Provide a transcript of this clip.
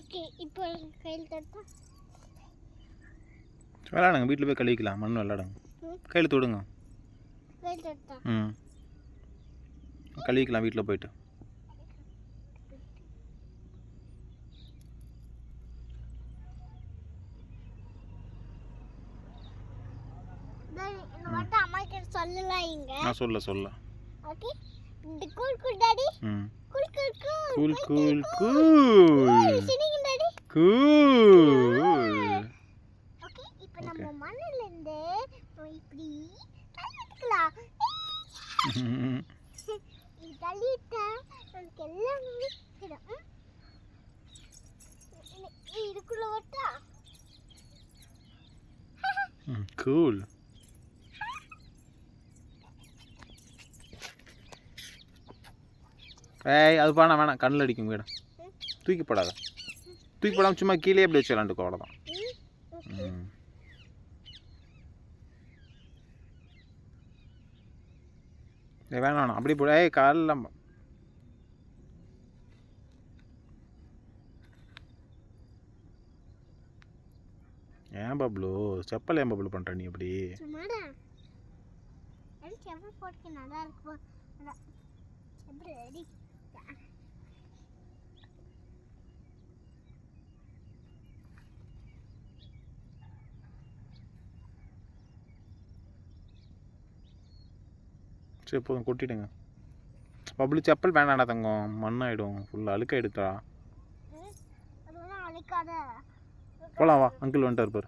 Okay இப்போ கையில் தட்டா விளாடுங்க, வீட்டில் போய் கழுவிக்கலாம். மண் விளாடுங்க, கையில் தொடுங்க. கையில் தட்டா கழுவிக்கலாம் வீட்டில் போயிட்டு. அம்மா கிட்ட சொல்லலாம் இங்க. நான் சொல்ல ஓகே இந்த cool cool daddy. Cool cool cool cool cool sinning daddy. Cool. Okay இப்போ நம்ம மண்ணில இருந்து இப்படி தள்ளிக்கலாம். இது தள்ளிட்டா நமக்கு எல்லாமே கிடைக்கும். இதுக்குள்ள வட்டா கூல். ஏய் அது வேணாம் கண்ணில் அடிக்கும் வீடு. தூக்கி போடாத, தூக்கி போடாமல் சும்மா கீழே எப்படி வச்சு விளாண்டுக்கோ, அவ்வளோதான். வேணாம் அப்படி போட. ஏய் காலில் ஏன் பப்ளு செப்பல் ஏன் பப்ளு பண்ணுற நீ அப்படி? சரி போதும், கொட்டிடுங்க. பப்ளு செப்பல் வேணாடா தங்கம், மண்ணாயிடும், ஃபுல்லாக அழுக்காயிடுக்கா. போகலாம் வா, அங்கிள் வந்துட்டார் பாரு.